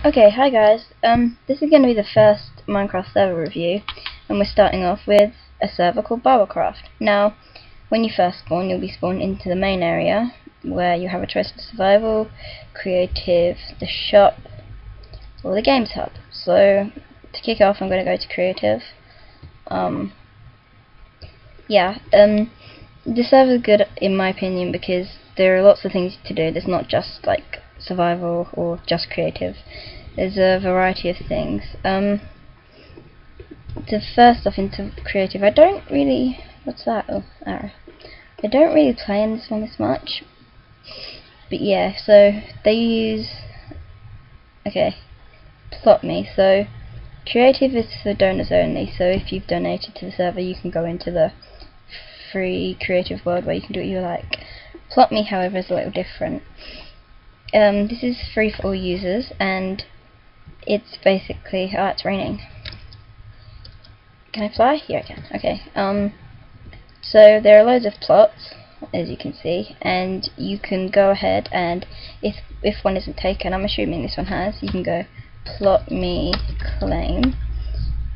Okay, hi guys. This is going to be the first Minecraft server review, and we're starting off with a server called BarberCraft. Now, when you first spawn, you'll be spawned into the main area, where you have a choice of survival, creative, the shop, or the games hub. So, to kick off, I'm going to go to creative. The server is good in my opinion because there are lots of things to do. There's not just like survival or just creative. There's a variety of things. To first off into creative, I don't really. What's that? Oh, arrow. I don't really play in this one as much. But yeah, so they use. Okay, plot me. So creative is for donors only. So if you've donated to the server, you can go into the free creative world where you can do what you like. Plot me, however, is a little different. This is free for all users, and it's basically it's raining. Can I fly? Yeah, I can. Okay. So there are loads of plots, as you can see, and you can go ahead and if one isn't taken, I'm assuming this one has, you can go plot me claim.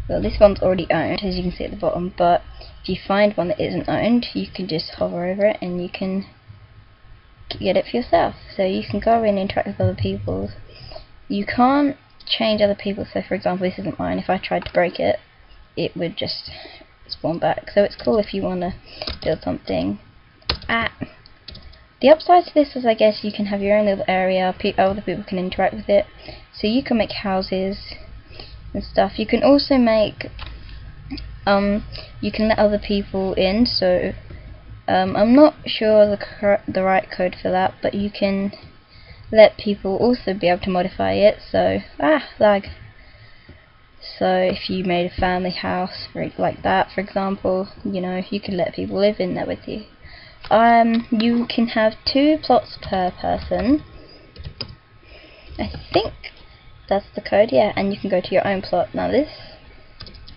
Well, this one's already owned, as you can see at the bottom, but if you find one that isn't owned, you can just hover over it and you can get it for yourself. So you can go and interact with other people. You can't change other people, so for example, this isn't mine. If I tried to break it, it would just spawn back. So it's cool if you want to build something. The upside to this is, I guess, you can have your own little area, other people can interact with it. So you can make houses and stuff. You can also make you can let other people in, so I'm not sure the right code for that, but you can let people also be able to modify it. So lag. So if you made a family house like that, for example, you know, you can let people live in there with you. You can have 2 plots per person. I think that's the code, yeah, and you can go to your own plot. Now this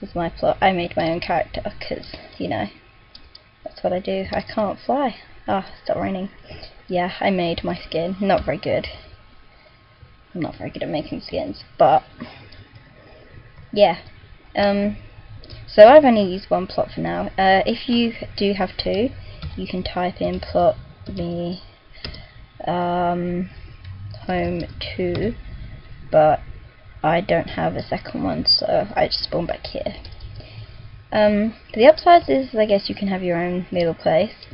is my plot. I made my own character because, you know, that's what I do. I can't fly. It's not raining. Yeah, I made my skin. Not very good. I'm not very good at making skins, but yeah. So I've only used 1 plot for now. If you do have 2, you can type in plot me home 2, but I don't have a second one, so I just spawn back here. The upsides is, I guess, you can have your own little place.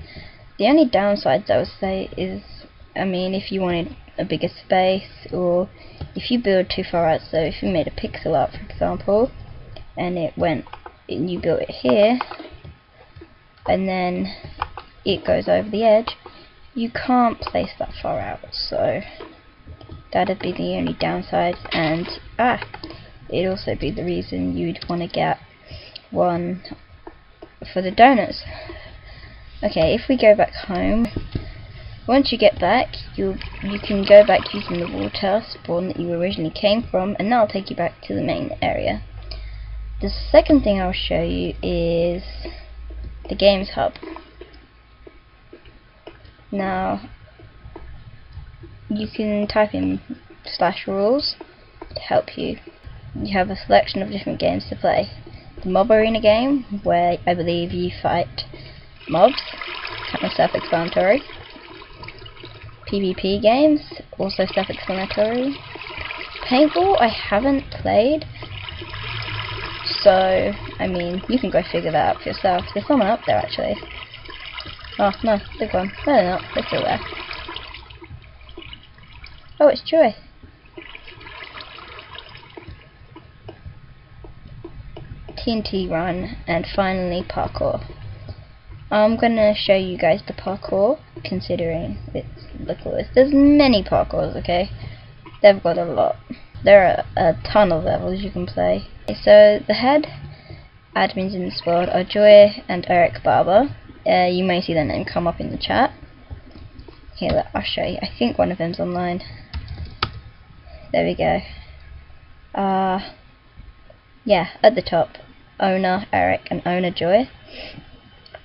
The only downsides I would say is, I mean, if you wanted a bigger space, or if you build too far out, so if you made a pixel art, for example, and you built it here, and then it goes over the edge, you can't place that far out, so that'd be the only downside, and it'd also be the reason you'd want to get one for the donors. Okay, if we go back home, once you get back, you can go back using the water spawn that you originally came from, and that'll take you back to the main area. The second thing I'll show you is the games hub. Now, you can type in /rules to help you. You have a selection of different games to play. The mob arena game, where I believe you fight mobs, kind of self-explanatory. PvP games, also self-explanatory. Paintball, I haven't played, so I mean, you can go figure that out for yourself. There's someone up there actually. Oh no, they've gone. No, they're not. They're still there. Oh, it's Joy. TNT run, and finally parkour. I'm gonna show you guys the parkour, considering look at this. There's many parkours, okay? They've got a lot. There are a ton of levels you can play. So the head admins in this world are Joy and Eric Barber. You may see their name come up in the chat. Here, I'll show you. I think one of them's online. There we go. Yeah, at the top, owner Eric and owner Joy.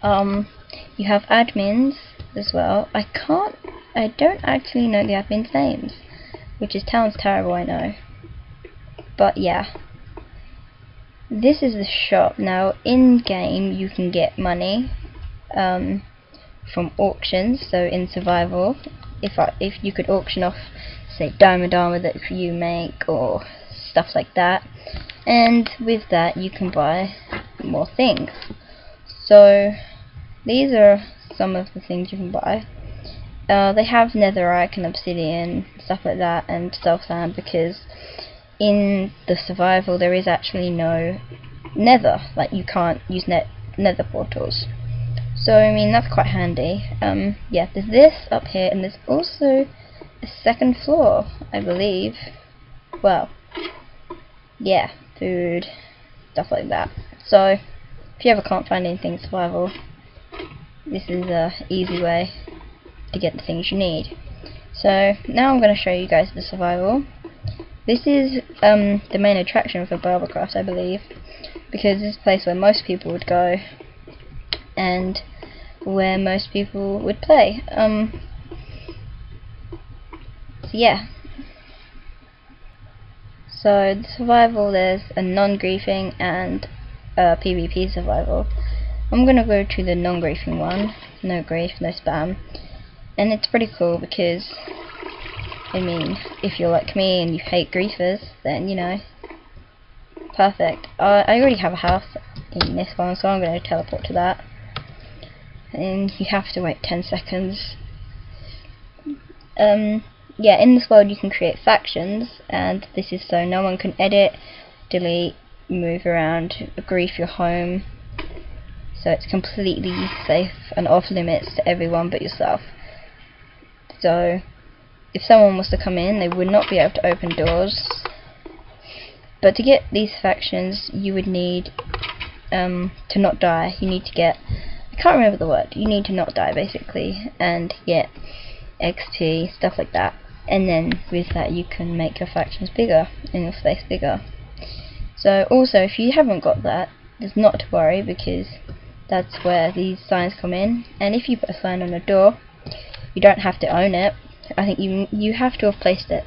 You have admins as well. I don't actually know the admins' names, which sounds terrible, I know. But yeah, this is the shop. Now in game you can get money from auctions. So in survival, if you could auction off, say, diamond armor that you make or stuff like that, and with that you can buy more things. So these are some of the things you can buy. They have netherite and obsidian, stuff like that, and stealth sand, because in the survival there is actually no nether, like you can't use nether portals. So I mean, that's quite handy. Yeah, there's this up here, and there's also a second floor, I believe. Well, yeah, food, stuff like that. So if you ever can't find anything in survival, this is a easy way to get the things you need. So now I'm going to show you guys the survival. This is the main attraction for BarberCraft, I believe, because this is a place where most people would go and where most people would play. So yeah. So the survival, there's a non-griefing and a PvP survival. I'm gonna go to the non-griefing one. No grief, no spam. And it's pretty cool because, I mean, if you're like me and you hate griefers, then, you know, perfect. I already have a house in this one, so I'm going to teleport to that. And you have to wait 10 seconds. Yeah, in this world you can create factions, and this is so no one can edit, delete, move around, grief your home. So it's completely safe and off limits to everyone but yourself. So if someone was to come in, they would not be able to open doors. But to get these factions, you would need to not die. You need to get, I can't remember the word, you need to not die basically, and get XP, stuff like that. And then with that you can make your factions bigger and your space bigger. So also, if you haven't got that, there's not to worry, because that's where these signs come in. And if you put a sign on a door, you don't have to own it. I think you have to have placed it.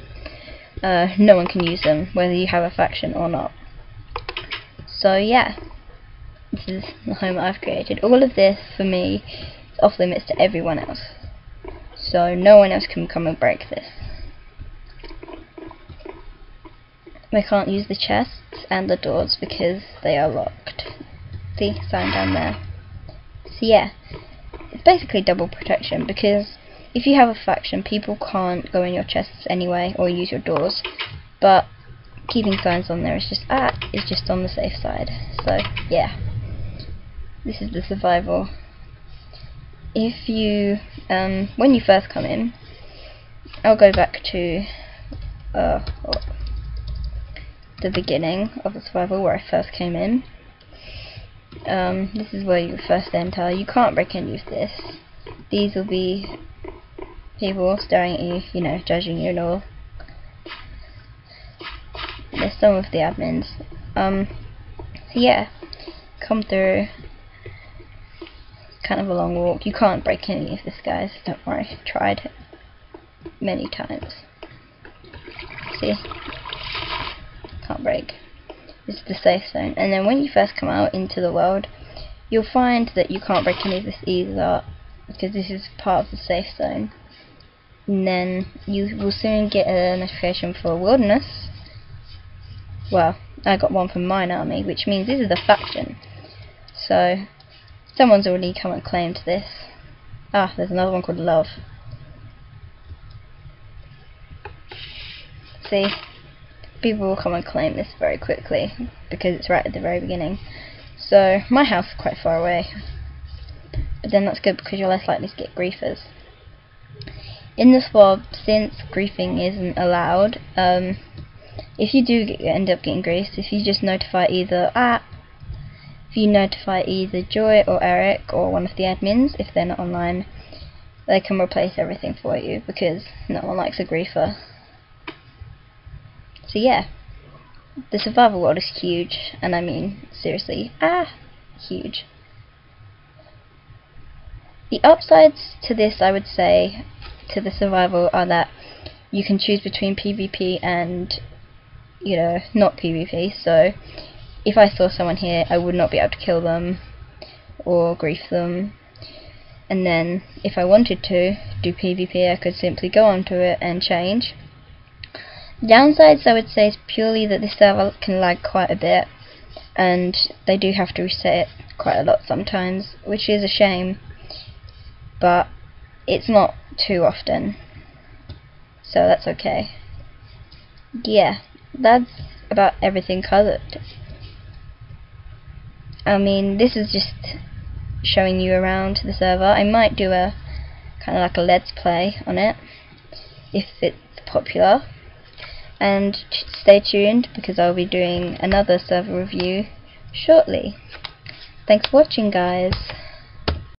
No one can use them, whether you have a faction or not. So yeah, this is the home I've created. All of this, for me, is off limits to everyone else. So no one else can come and break this. They can't use the chests and the doors because they are locked. See, sign down there. So yeah, it's basically double protection, because if you have a faction, people can't go in your chests anyway or use your doors. But keeping signs on there is just on the safe side. So yeah, this is the survival. If you when you first come in, I'll go back to the beginning of the survival where I first came in. This is where you first enter. You can't break any of this. These will be people staring at you, you know, judging you and all. There's some of the admins. So yeah, come through. Kind of a long walk. You can't break any of this, guys. Don't worry. I've tried many times. See? Can't break. This is the safe zone. And then when you first come out into the world, you'll find that you can't break any of this either, because this is part of the safe zone. And then you will soon get a notification for wilderness. Well, I got one from mine army, which means this is a faction. So someone's already come and claimed this. Ah, there's another one called Love. See, people will come and claim this very quickly because it's right at the very beginning. So my house is quite far away, but then that's good because you're less likely to get griefers. In this world, since griefing isn't allowed, if you do end up getting griefed, if you just notify either Joy or Eric or one of the admins, if they're not online, they can replace everything for you, because no one likes a griefer. So yeah, the survival world is huge, and I mean seriously, huge. The upsides to this, I would say, to the survival, are that you can choose between PvP and you know, not PvP, so if I saw someone here, I would not be able to kill them or grief them. And then if I wanted to do PvP, I could simply go onto it and change. Downsides, I would say, is purely that this server can lag quite a bit, and they do have to reset it quite a lot sometimes, which is a shame, but it's not too often, so that's okay. Yeah, that's about everything covered. I mean, this is just showing you around the server. I might do a kind of like a let's play on it if it's popular, and stay tuned because I'll be doing another server review shortly. Thanks for watching, guys.